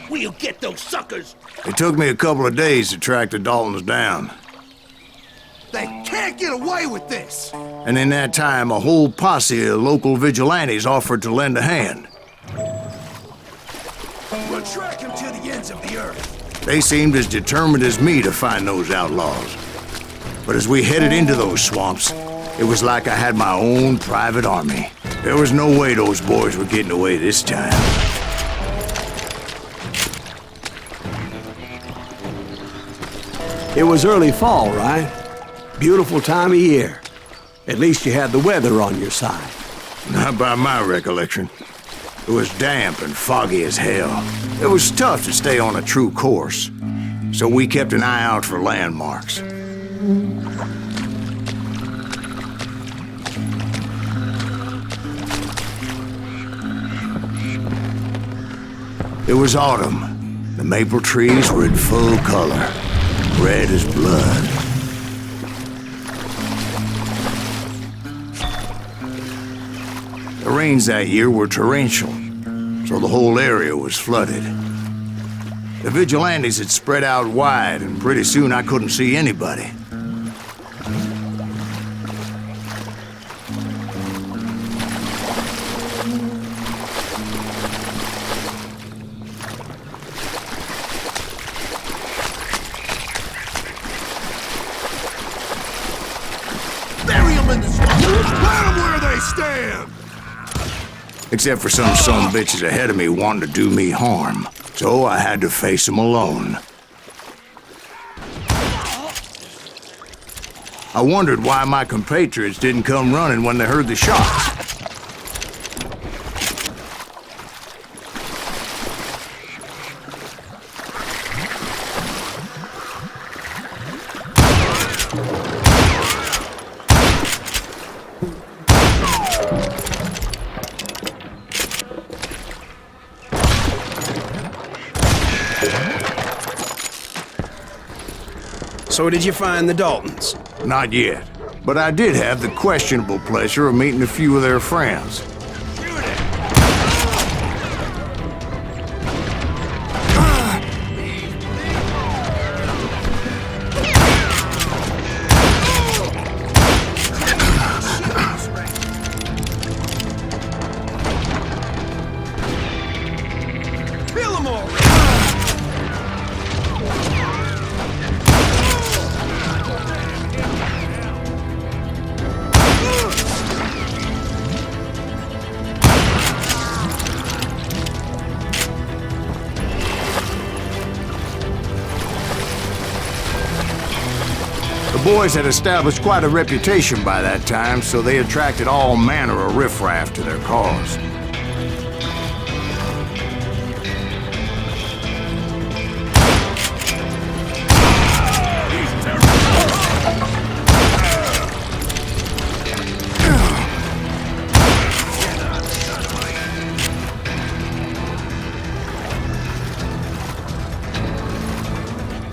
We'll get those suckers! It took me a couple of days to track the Daltons down. They can't get away with this! And in that time, a whole posse of local vigilantes offered to lend a hand. We'll track him to the ends of the earth. They seemed as determined as me to find those outlaws. But as we headed into those swamps, it was like I had my own private army. There was no way those boys were getting away this time. It was early fall, right? Beautiful time of year. At least you had the weather on your side. Not by my recollection. It was damp and foggy as hell. It was tough to stay on a true course, so we kept an eye out for landmarks. It was autumn. The maple trees were in full color, red as blood. The rains that year were torrential, so the whole area was flooded. The vigilantes had spread out wide, and pretty soon I couldn't see anybody. Bury them in the swamp! Let them where they stand! Except for some son bitches ahead of me wanting to do me harm. So I had to face them alone. I wondered why my compatriots didn't come running when they heard the shots. So did you find the Daltons? Not yet, but I did have the questionable pleasure of meeting a few of their friends. Kill them all! The boys had established quite a reputation by that time, so they attracted all manner of riffraff to their cause.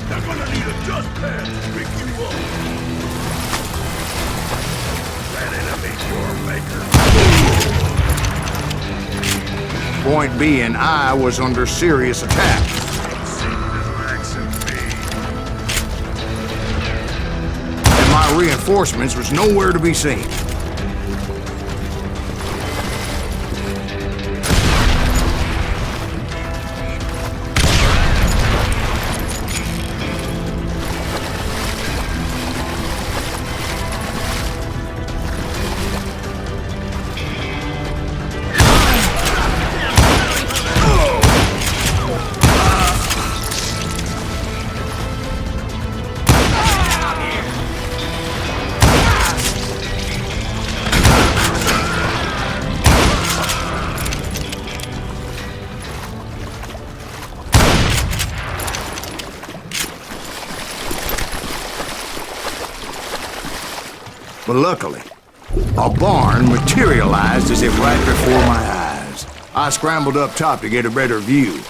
They're gonna need a dustpan to pick you up. That enemy's your maker. Point being, I was under serious attack. And my reinforcements was nowhere to be seen. But luckily, a barn materialized as if right before my eyes. I scrambled up top to get a better view,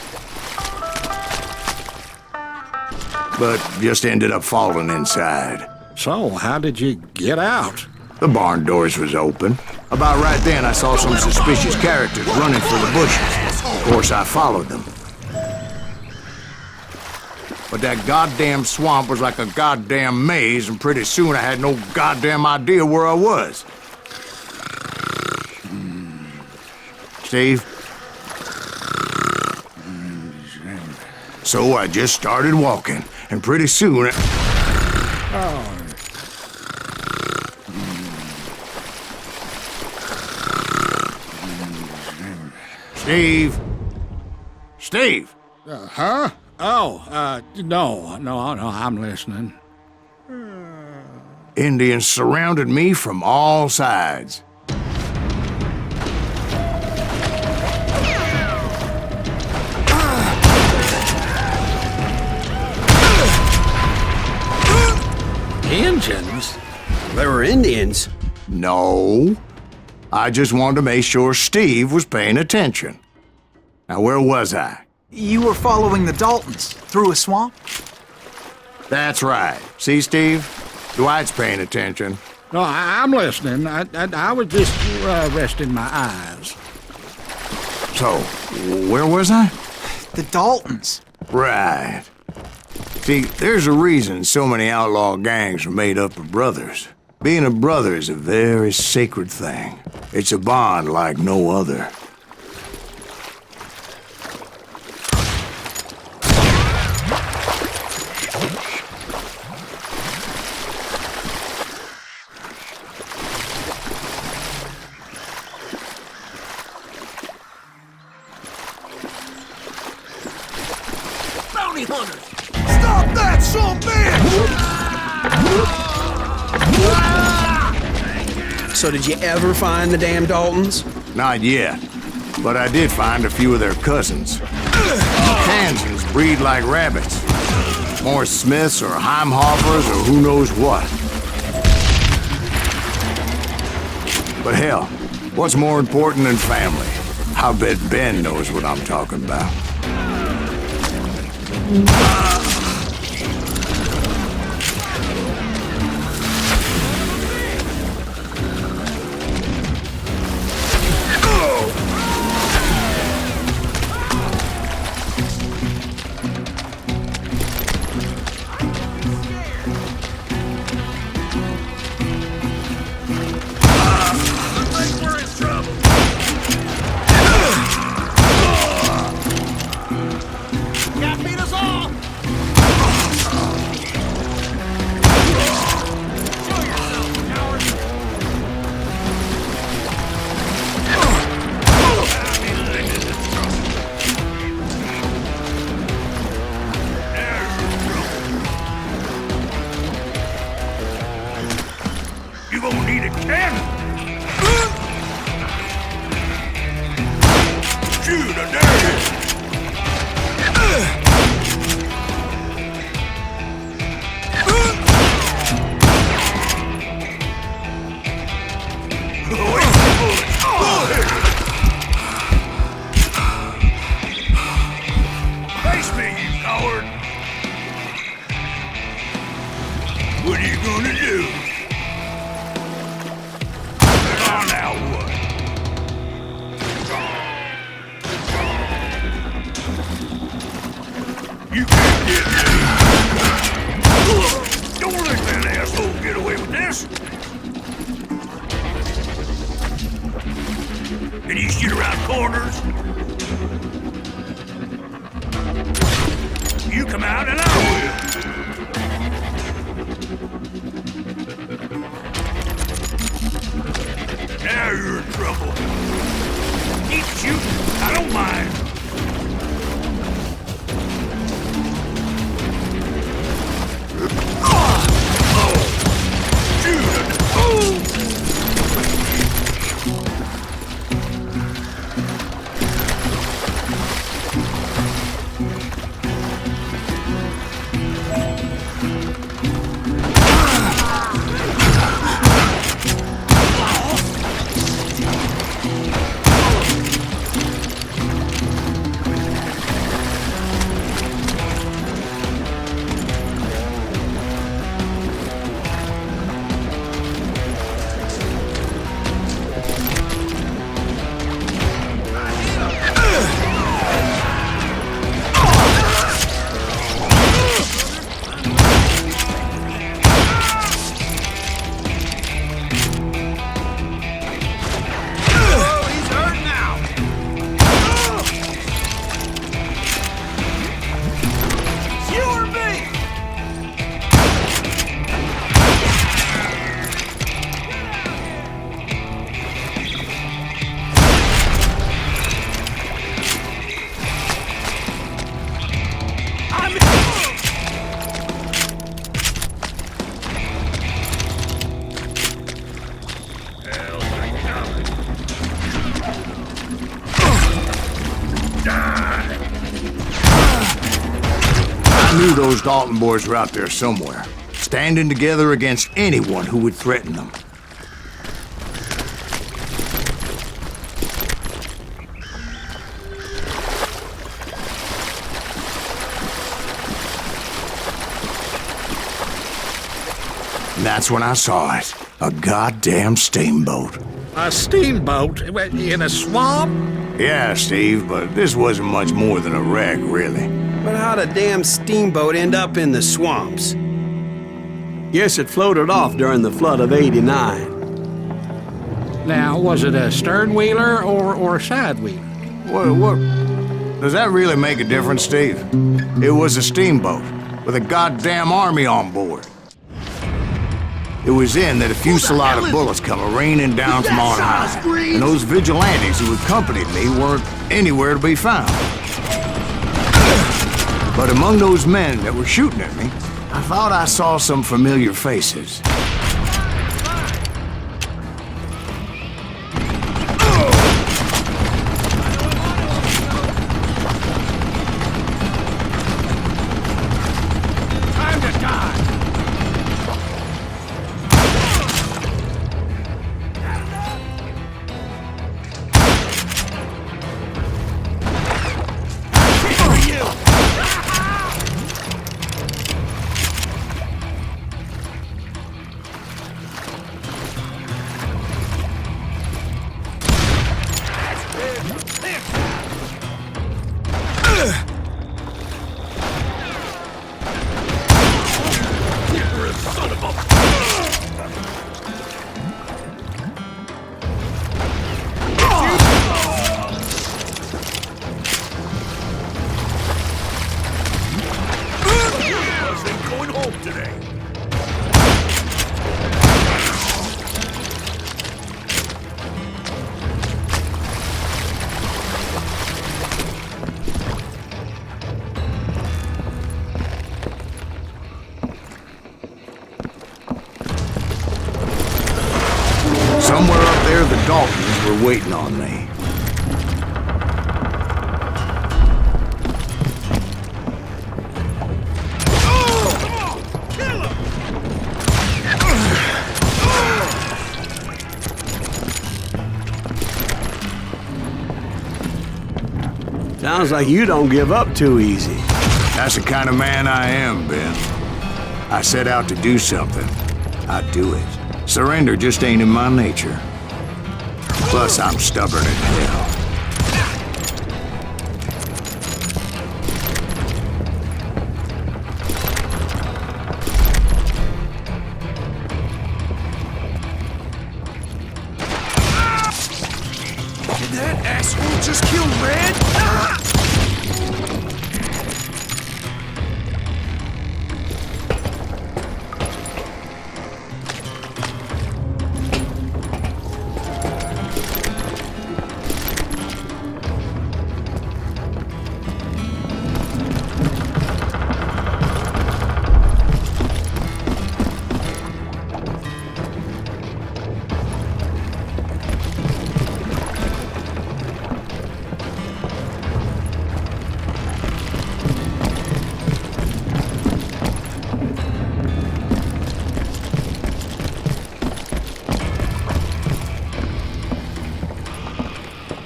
but just ended up falling inside. So, how did you get out? The barn doors was open. About right then, I saw some suspicious characters running for the bushes. Of course, I followed them. but that goddamn swamp was like a goddamn maze, and pretty soon I had no goddamn idea where I was. Steve? So I just started walking, and pretty soon... Steve? Steve? Huh? Oh, no, I'm listening. Indians surrounded me from all sides. Indians? They were Indians. No. I just wanted to make sure Steve was paying attention. Now, where was I? You were following the Daltons through a swamp? That's right. See, Steve? Dwight's paying attention. No, I'm listening. I was just resting my eyes. So, where was I? The Daltons. Right. See, there's a reason so many outlaw gangs are made up of brothers. Being a brother is a very sacred thing. It's a bond like no other. Bounty hunters! Stop that, son bitch! So did you ever find the damn Daltons? Not yet, but I did find a few of their cousins. Kansans breed like rabbits. More Smiths or Heimhoffers or who knows what. But hell, what's more important than family? I bet Ben knows what I'm talking about. You gonna need a cannon! Shoot, I dare you! Face me, you coward! What are you gonna do? Oh, now what? You can't get me! Don't let that asshole get away with this! Can you shoot around corners? You come out and I will! Now you're in trouble. Keep shooting. I don't mind. I knew those Dalton boys were out there somewhere, standing together against anyone who would threaten them. And that's when I saw it. A goddamn steamboat. A steamboat in a swamp? Yeah, Steve, but this wasn't much more than a wreck, really. But how'd a damn steamboat end up in the swamps? Guess it floated off during the flood of '89. Now, was it a stern wheeler or a side wheeler? What? Does that really make a difference, Steve? It was a steamboat with a goddamn army on board. It was then that a fusillade of bullets come raining down from on high, and those vigilantes who accompanied me weren't anywhere to be found. But among those men that were shooting at me, I thought I saw some familiar faces. Somewhere up there, the Daltons were waiting on me. Sounds like you don't give up too easy. That's the kind of man I am, Ben. I set out to do something. I do it. Surrender just ain't in my nature. Plus, I'm stubborn as hell. Did that asshole just kill Red?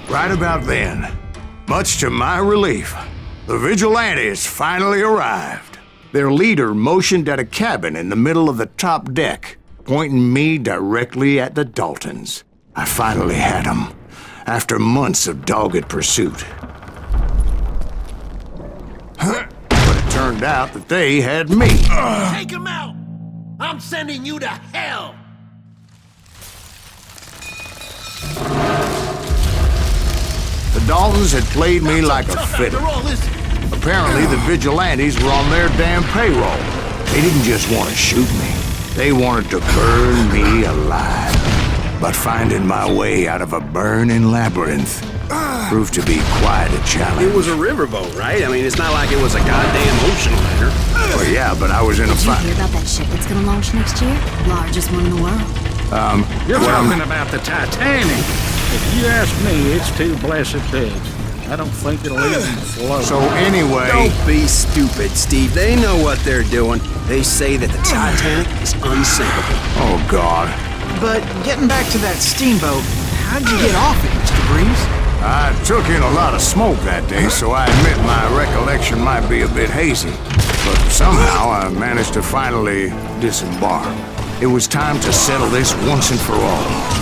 Right about then, much to my relief, the vigilantes finally arrived. Their leader motioned at a cabin in the middle of the top deck, pointing me directly at the Daltons. I finally had them, after months of dogged pursuit. But it turned out that they had me. Take him out! I'm sending you to hell! The Daltons had played me like a fiddle. Apparently, the vigilantes were on their damn payroll. They didn't just want to shoot me. They wanted to burn me alive. But finding my way out of a burning labyrinth proved to be quite a challenge. It was a riverboat, right? I mean, it's not like it was a goddamn ocean liner. Well, yeah, but I was in a Did you fight. hear about that ship that's gonna launch next year? Largest one in the world. You're talking about the Titanic. If you ask me, it's too blessed big. I don't think it'll even float. So anyway... Don't be stupid, Steve. They know what they're doing. They say that the Titanic is unsinkable. Oh, God. But getting back to that steamboat, how'd you get off it, Mr. Breeze? I took in a lot of smoke that day, so I admit my recollection might be a bit hazy. But somehow I managed to finally disembark. It was time to settle this once and for all.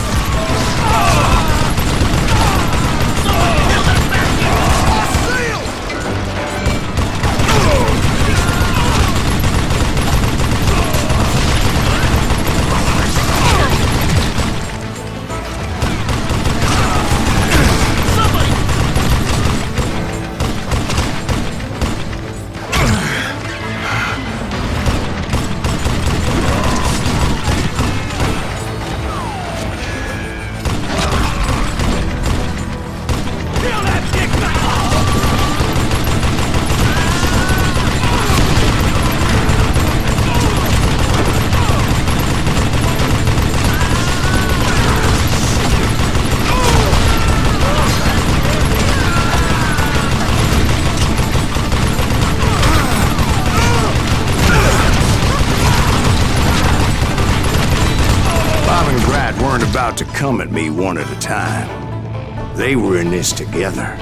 About to come at me one at a time. They were in this together.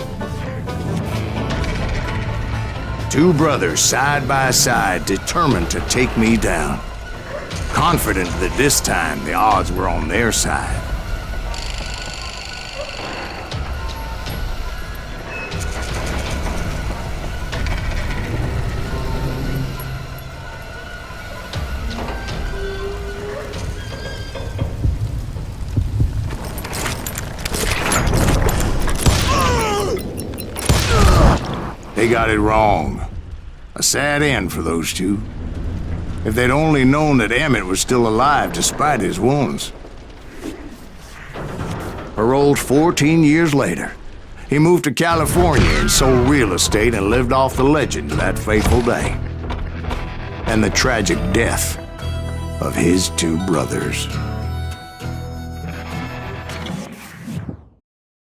Two brothers side by side, determined to take me down. Confident that this time the odds were on their side. They got it wrong. A sad end for those two. If they'd only known that Emmett was still alive despite his wounds. Paroled 14 years later, he moved to California and sold real estate and lived off the legend of that fateful day. And the tragic death of his two brothers.